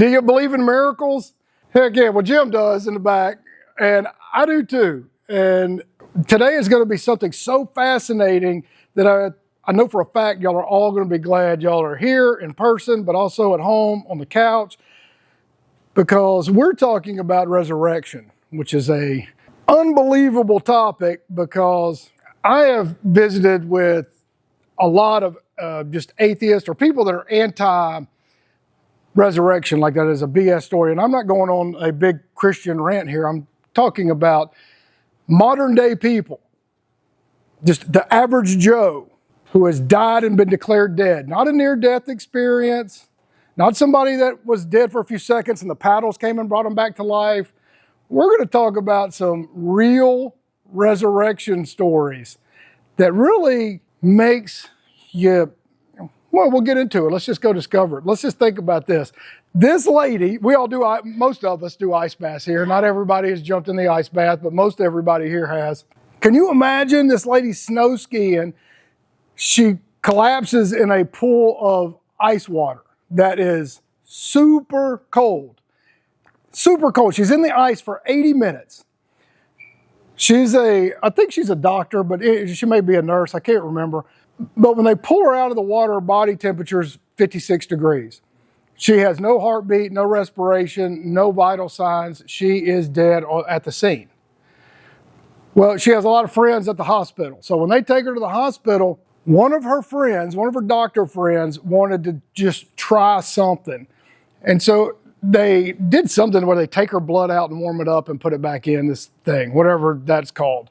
Do you believe in miracles? Heck yeah, well Jim does in the back, and I do too. And today is going to be something so fascinating that I know for a fact y'all are all going to be glad y'all are here in person, but also at home on the couch, because we're talking about resurrection, which is a unbelievable topic, because I have visited with a lot of just atheists or people that are anti-resurrection, like that is a BS story. And I'm not going on a big Christian rant here. I'm talking about modern day people, just the average Joe who has died and been declared dead. Not a near-death experience, not somebody that was dead for a few seconds and the paddles came and brought them back to life. We're going to talk about some real resurrection stories that really makes you, well, we'll get into it. Let's just go discover it. Let's just think about this. This lady, we all do, most of us do ice baths here. Not everybody has jumped in the ice bath, but most everybody here has. Can you imagine this lady snow skiing? She collapses in a pool of ice water that is super cold. Super cold. She's in the ice for 80 minutes. I think she's a doctor, but she may be a nurse. I can't remember. But when they pull her out of the water, her body temperature is 56 degrees. She has no heartbeat, no respiration, no vital signs. She is dead at the scene. Well, she has a lot of friends at the hospital. So when they take her to the hospital, one of her doctor friends wanted to just try something. And so they did something where they take her blood out and warm it up and put it back in this thing, whatever that's called.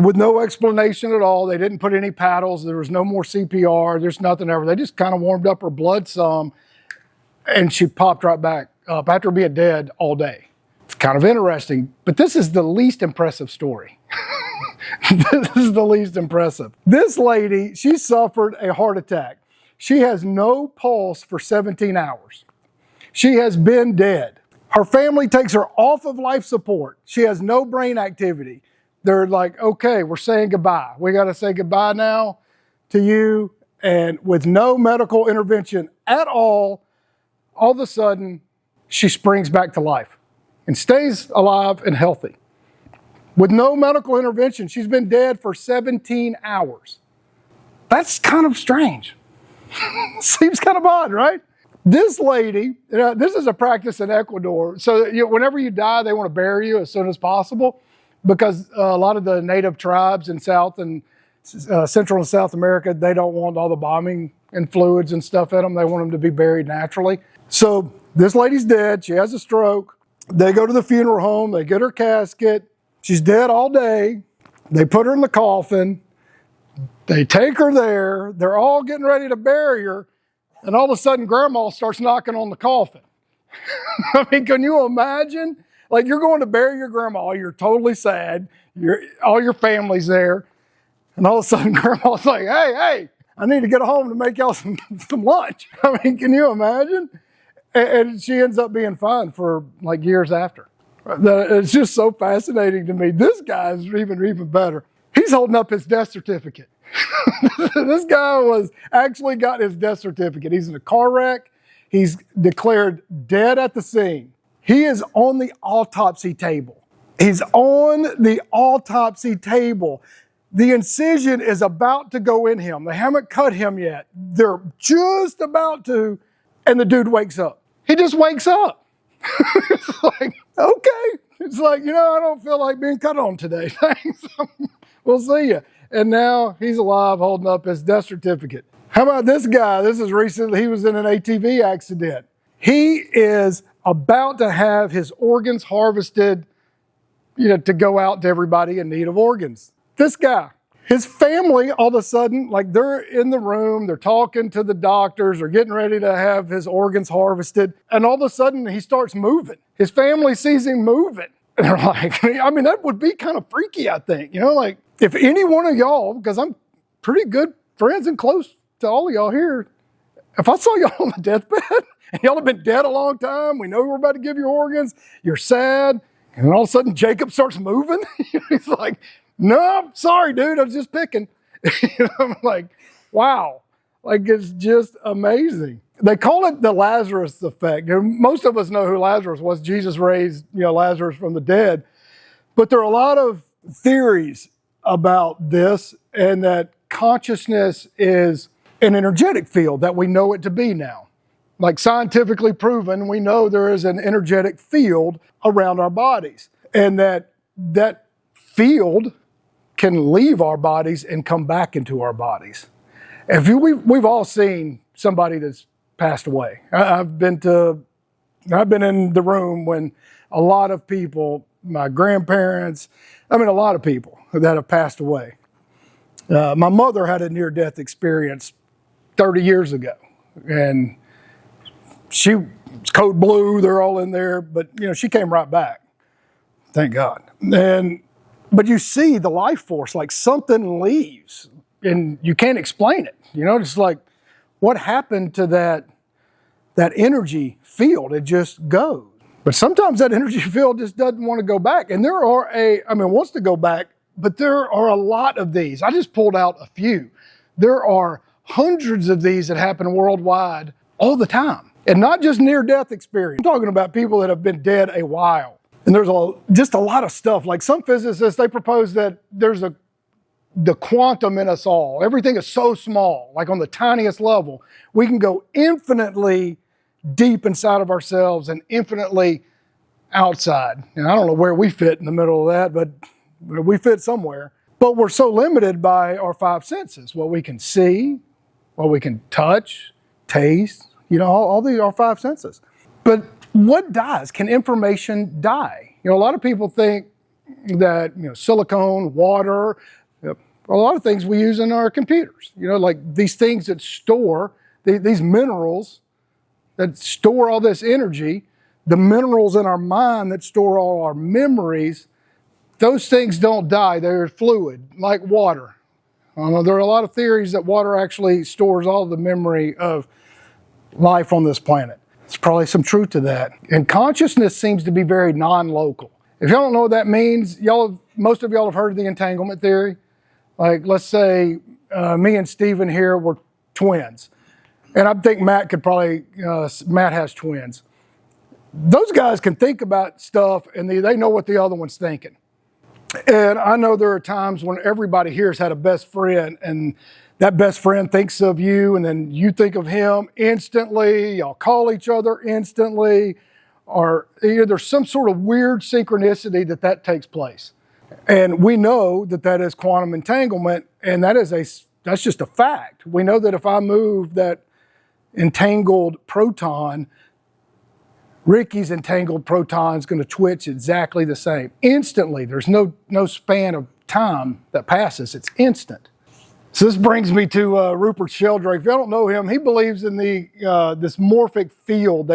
With no explanation at all. They didn't put any paddles. There was no more CPR. There's nothing ever. They just kind of warmed up her blood some, and she popped right back up after being dead all day. It's kind of interesting, but this is the least impressive story. This is the least impressive. This lady, she suffered a heart attack. She has no pulse for 17 hours. She has been dead. Her family takes her off of life support. She has no brain activity. They're like, okay, we're saying goodbye. We got to say goodbye now to you. And with no medical intervention at all of a sudden, she springs back to life and stays alive and healthy. With no medical intervention, she's been dead for 17 hours. That's kind of strange. Seems kind of odd, right? This lady, this is a practice in Ecuador. So whenever you die, they want to bury you as soon as possible, because a lot of the native tribes in South and Central and South America, they don't want all the bombing and fluids and stuff in them. They want them to be buried naturally. So this lady's dead. She has a stroke. They go to the funeral home. They get her casket. She's dead all day. They put her in the coffin. They take her there. They're all getting ready to bury her. And all of a sudden, Grandma starts knocking on the coffin. I mean, can you imagine? Like, you're going to bury your grandma. You're totally sad. All your family's there. And all of a sudden, Grandma's like, hey, I need to get home to make y'all some lunch. I mean, can you imagine? And she ends up being fine for like years after. It's just so fascinating to me. This guy is even better. He's holding up his death certificate. This guy actually got his death certificate. He's in a car wreck. He's declared dead at the scene. He is on the autopsy table. He's on the autopsy table. The incision is about to go in him. They haven't cut him yet. They're just about to, and the dude wakes up. He just wakes up. It's like, okay. It's like, I don't feel like being cut on today. Thanks. We'll see you. And now he's alive holding up his death certificate. How about this guy? This is recent. He was in an ATV accident. He is about to have his organs harvested, to go out to everybody in need of organs. This guy, his family, all of a sudden, like they're in the room, they're talking to the doctors, they're getting ready to have his organs harvested. And all of a sudden he starts moving. His family sees him moving. And they're like, I mean, that would be kind of freaky, I think. Like if any one of y'all, because I'm pretty good friends and close to all of y'all here, if I saw y'all on the deathbed and y'all have been dead a long time, we know we're about to give you organs, you're sad, and then all of a sudden Jacob starts moving. He's like, no, I'm sorry, dude, I was just picking. I'm like, wow. Like, it's just amazing. They call it the Lazarus effect. Most of us know who Lazarus was. Jesus raised, Lazarus from the dead. But there are a lot of theories about this, and that consciousness is an energetic field that we know it to be now. Like scientifically proven, we know there is an energetic field around our bodies, and that field can leave our bodies and come back into our bodies. We've all seen somebody that's passed away. I've been in the room when a lot of people, my grandparents, a lot of people that have passed away. My mother had a near-death experience 30 years ago, and she was code blue, they're all in there, but she came right back. Thank God. But you see the life force, like something leaves and you can't explain it. It's like, what happened to that energy field? It just goes. But sometimes that energy field just doesn't want to go back. And wants to go back, but there are a lot of these. I just pulled out a few. There are hundreds of these that happen worldwide all the time. And not just near-death experience. I'm talking about people that have been dead a while. And there's just a lot of stuff. Like some physicists, they propose that there's the quantum in us all. Everything is so small, like on the tiniest level. We can go infinitely deep inside of ourselves and infinitely outside. And I don't know where we fit in the middle of that, but we fit somewhere. But we're so limited by our five senses. What we can see, what we can touch, taste, all these are five senses. But what dies? Can information die? A lot of people think that, silicone, water, a lot of things we use in our computers, like these things that store, these minerals that store all this energy, the minerals in our mind that store all our memories, those things don't die. They're fluid, like water. There are a lot of theories that water actually stores all the memory of life on this planet. There's probably some truth to that. And consciousness seems to be very non-local. If y'all don't know what that means, most of y'all have heard of the entanglement theory. Like, let's say me and Stephen here were twins. And I think Matt has twins. Those guys can think about stuff and they know what the other one's thinking. And I know there are times when everybody here has had a best friend, and that best friend thinks of you, and then you think of him instantly. Y'all call each other instantly, or there's some sort of weird synchronicity that takes place. And we know that is quantum entanglement, and that's just a fact. We know that if I move that entangled proton, Ricky's entangled proton is going to twitch exactly the same. Instantly. There's no span of time that passes. It's instant. So this brings me to Rupert Sheldrake. If you don't know him, he believes in this morphic field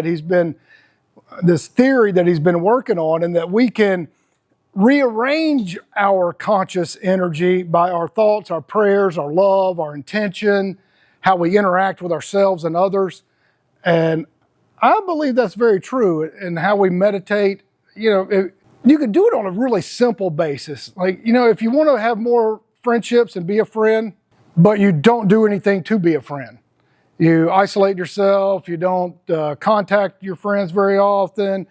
this theory that he's been working on, and that we can rearrange our conscious energy by our thoughts, our prayers, our love, our intention, how we interact with ourselves and others. And I believe that's very true. And how we meditate, you can do it on a really simple basis. Like, if you want to have more friendships and be a friend, but you don't do anything to be a friend. You isolate yourself, you don't contact your friends very often,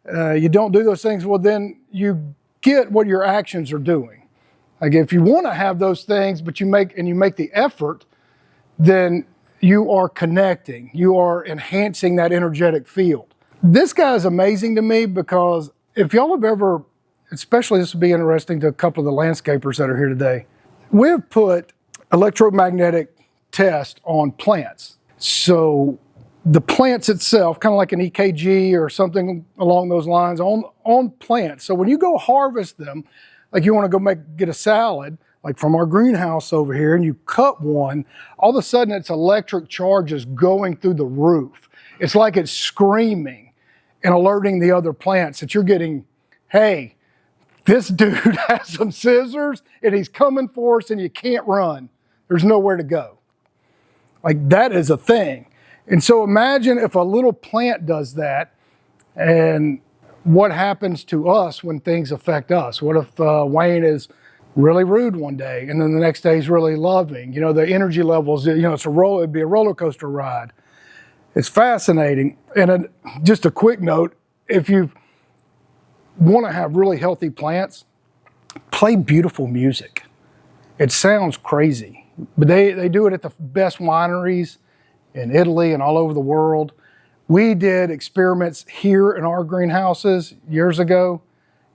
you don't do those things, well, then you get what your actions are doing. Like, if you want to have those things, but you make the effort, then you are connecting, you are enhancing that energetic field. This guy is amazing to me, because if y'all have ever, especially this would be interesting to a couple of the landscapers that are here today, we've put electromagnetic test on plants. So the plants itself, kind of like an EKG or something along those lines, on plants. So when you go harvest them, like you want to go get a salad, like from our greenhouse over here, and you cut one, all of a sudden its electric charge is going through the roof. It's like it's screaming and alerting the other plants that you're getting, hey, this dude has some scissors and he's coming for us and you can't run. There's nowhere to go. Like, that is a thing. And so imagine if a little plant does that, and what happens to us when things affect us. What if Wayne is really rude one day, and then the next day he's really loving? The energy levels, it'd be a roller coaster ride. It's fascinating. And just a quick note, if you want to have really healthy plants, play beautiful music. It sounds crazy, but they do it at the best wineries in Italy and all over the world. We did experiments here in our greenhouses years ago,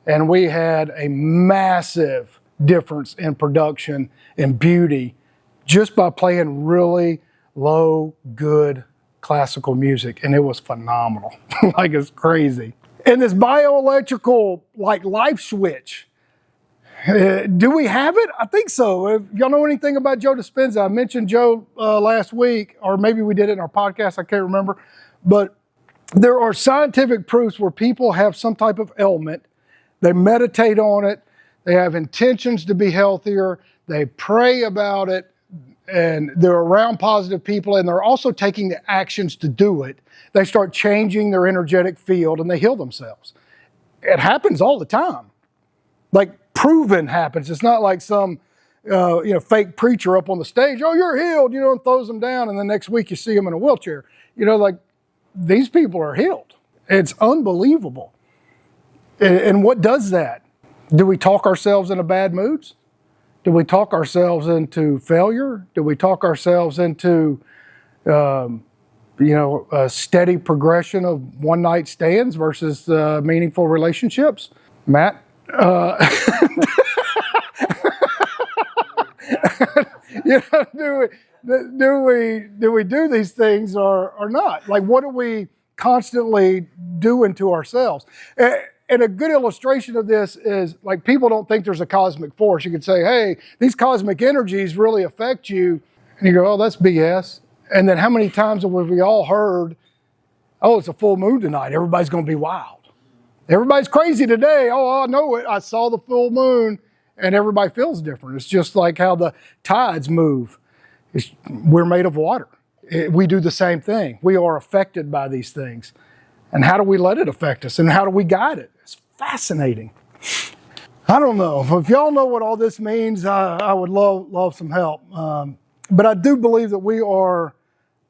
and we had a massive difference in production and beauty just by playing really low, good classical music, and it was phenomenal. Like, it's crazy. And this bioelectrical, like, life switch, do we have it? I think so. If y'all know anything about Joe Dispenza, I mentioned Joe last week, or maybe we did it in our podcast, I can't remember. But there are scientific proofs where people have some type of ailment, they meditate on it, they have intentions to be healthier, they pray about it, and they're around positive people, and they're also taking the actions to do it. They start changing their energetic field, and they heal themselves. It happens all the time. Like, proven happens. It's not like some fake preacher up on the stage, oh, you're healed, and throws them down, and the next week you see them in a wheelchair. Like, these people are healed. It's unbelievable. And what does that? Do we talk ourselves into bad moods? Do we talk ourselves into failure? Do we talk ourselves into, a steady progression of one-night stands versus meaningful relationships? Matt? Do we do these things or not? Like, what are we constantly doing to ourselves? And a good illustration of this is, like, people don't think there's a cosmic force. You could say, hey, these cosmic energies really affect you. And you go, oh, that's BS. And then how many times have we all heard, oh, it's a full moon tonight, everybody's going to be wild. Everybody's crazy today. Oh, I know it. I saw the full moon. And everybody feels different. It's just like how the tides move. We're made of water. We do the same thing. We are affected by these things. And how do we let it affect us? And how do we guide it? It's fascinating. I don't know. If y'all know what all this means, I would love some help. But I do believe that we are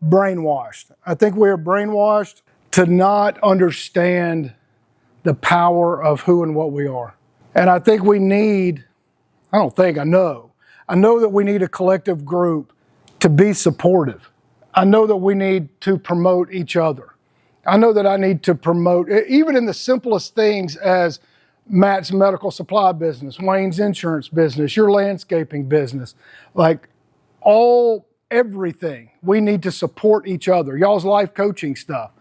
brainwashed. I think we are brainwashed to not understand the power of who and what we are. And I think we need, I know that we need a collective group to be supportive. I know that we need to promote each other. I know that I need to promote, even in the simplest things as Matt's medical supply business, Wayne's insurance business, your landscaping business, like everything. We need to support each other. Y'all's life coaching stuff.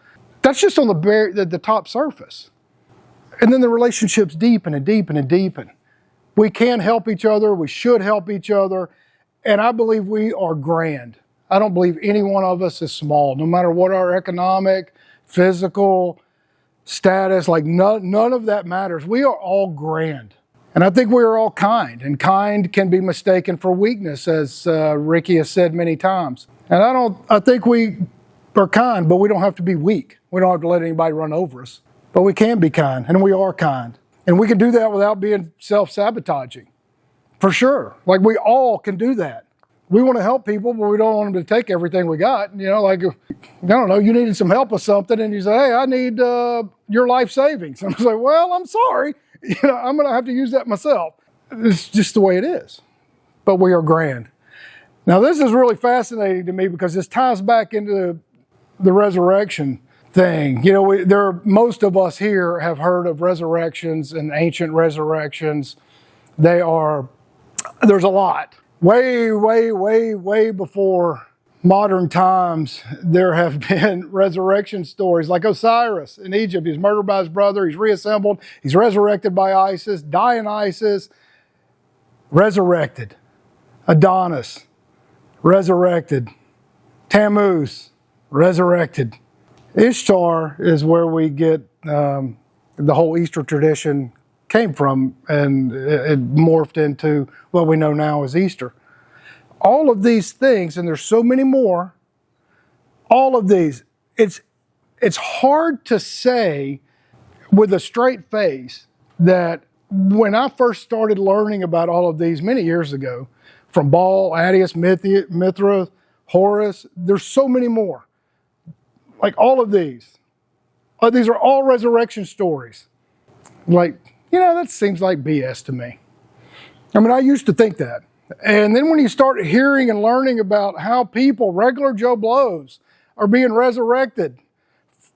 That's just on the top surface. And then the relationships deepen and deepen and deepen. We can help each other. We should help each other. And I believe we are grand. I don't believe any one of us is small, no matter what our economic, physical status, like none of that matters. We are all grand. And I think we are all kind. And kind can be mistaken for weakness, as Ricky has said many times. And I think we are kind, but we don't have to be weak. We don't have to let anybody run over us. But we can be kind, and we are kind. And we can do that without being self-sabotaging, for sure. Like, we all can do that. We want to help people, but we don't want them to take everything we got. Like, I don't know, you needed some help with something, and you say, hey, I need your life savings. I'm like, well, I'm sorry. I'm going to have to use that myself. It's just the way it is. But we are grand. Now, this is really fascinating to me because this ties back into the resurrection thing. Most of us here have heard of resurrections and ancient resurrections. There's a lot. Way before modern times, there have been resurrection stories like Osiris in Egypt. He's murdered by his brother. He's reassembled. He's resurrected by Isis. Dionysus, resurrected. Adonis, resurrected. Tammuz, resurrected. Ishtar is where we get the whole Easter tradition came from, and it morphed into what we know now as Easter. All of these things, and there's so many more, all of these, it's hard to say with a straight face that when I first started learning about all of these many years ago, from Baal, Attius, Mithra, Horus, there's so many more. Like all of these are all resurrection stories. Like, that seems like BS to me. I mean, I used to think that. And then when you start hearing and learning about how people, regular Joe Blows, are being resurrected,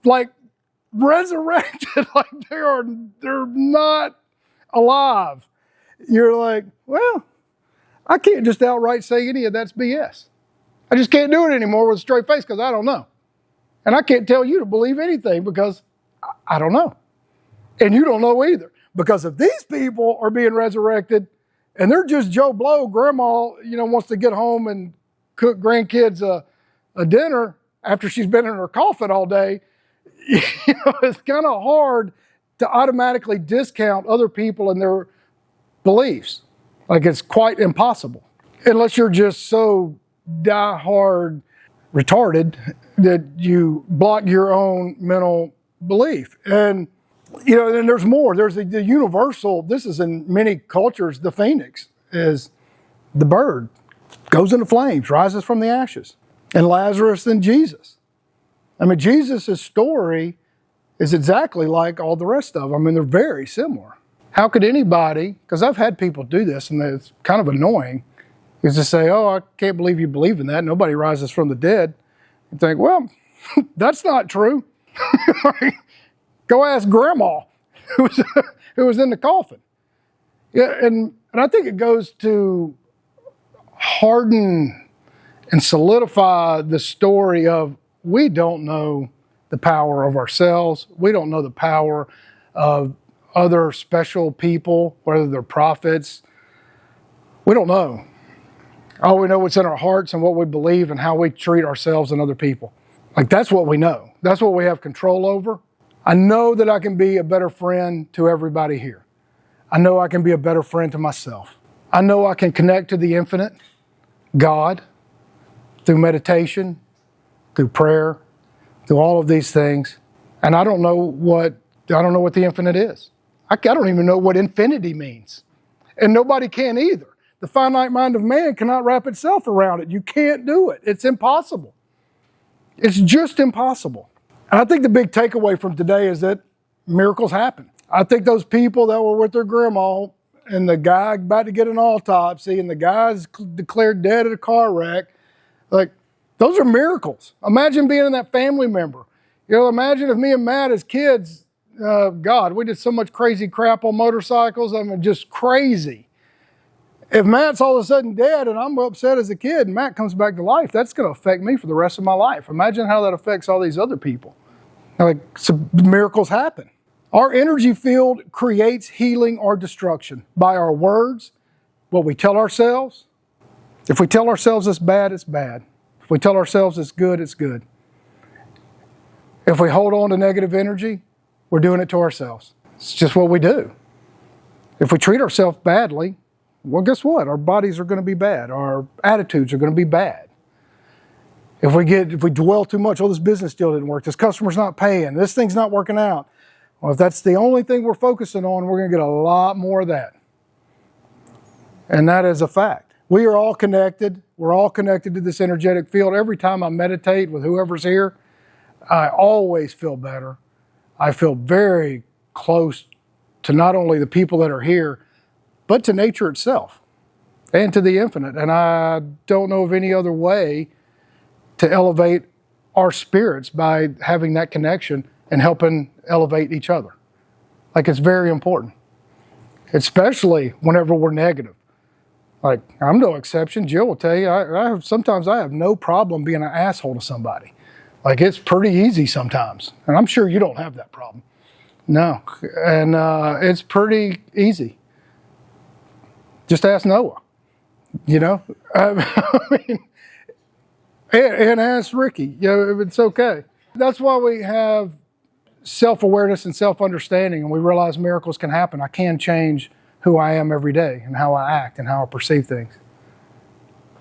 like resurrected, like they're not alive. You're like, well, I can't just outright say any of that's BS. I just can't do it anymore with a straight face because I don't know. And I can't tell you to believe anything because I don't know. And you don't know either. Because if these people are being resurrected and they're just Joe Blow, grandma, wants to get home and cook grandkids a dinner after she's been in her coffin all day, it's kind of hard to automatically discount other people and their beliefs. Like it's quite impossible. Unless you're just so die-hard retarded that you block your own mental belief. And then there's more. There's the universal, this is in many cultures, the phoenix is the bird, goes into flames, rises from the ashes. And Lazarus and Jesus. I mean, Jesus' story is exactly like all the rest of them. I mean, they're very similar. How could anybody, because I've had people do this and it's kind of annoying, is to say, oh, I can't believe you believe in that. Nobody rises from the dead. You think, well, that's not true. Go ask grandma who was in the coffin. Yeah, and I think it goes to harden and solidify the story of we don't know the power of ourselves. We don't know the power of other special people, whether they're prophets. We don't know. All we know what's in our hearts and what we believe and how we treat ourselves and other people. Like that's what we know. That's what we have control over. I know that I can be a better friend to everybody here. I know I can be a better friend to myself. I know I can connect to the infinite, God, through meditation, through prayer, through all of these things. And I don't know what the infinite is. I don't even know what infinity means. And nobody can either. The finite mind of man cannot wrap itself around it. You can't do it. It's impossible. It's just impossible. And I think the big takeaway from today is that miracles happen. I think those people that were with their grandma and the guy about to get an autopsy and the guy's declared dead at a car wreck, like those are miracles. Imagine being in that family member. Imagine if me and Matt as kids, God, we did so much crazy crap on motorcycles. I mean, just crazy. If Matt's all of a sudden dead and I'm upset as a kid and Matt comes back to life, that's going to affect me for the rest of my life. Imagine how that affects all these other people. So miracles happen. Our energy field creates healing or destruction by our words, what we tell ourselves. If we tell ourselves it's bad, it's bad. If we tell ourselves it's good, it's good. If we hold on to negative energy, we're doing it to ourselves. It's just what we do. If we treat ourselves badly, well, guess what? Our bodies are going to be bad. Our attitudes are going to be bad. If we dwell too much, oh, this business deal didn't work, this customer's not paying, this thing's not working out. Well, if that's the only thing we're focusing on, we're going to get a lot more of that. And that is a fact. We are all connected. We're all connected to this energetic field. Every time I meditate with whoever's here, I always feel better. I feel very close to not only the people that are here, but to nature itself and to the infinite. And I don't know of any other way to elevate our spirits by having that connection and helping elevate each other. Like it's very important, especially whenever we're negative. Like I'm no exception. Jill will tell you, sometimes I have no problem being an asshole to somebody. Like it's pretty easy sometimes. And I'm sure you don't have that problem. No, and it's pretty easy. Just ask Noah, I mean, and ask Ricky, it's okay. That's why we have self-awareness and self-understanding, and we realize miracles can happen. I can change who I am every day and how I act and how I perceive things.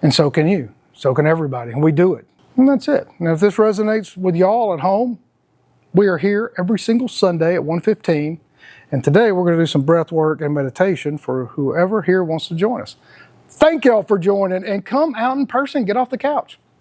And so can you. So can everybody. And we do it. And that's it. And if this resonates with y'all at home, we are here every single Sunday at 1:15. And today we're going to do some breath work and meditation for whoever here wants to join us. Thank y'all for joining, and come out in person, get off the couch.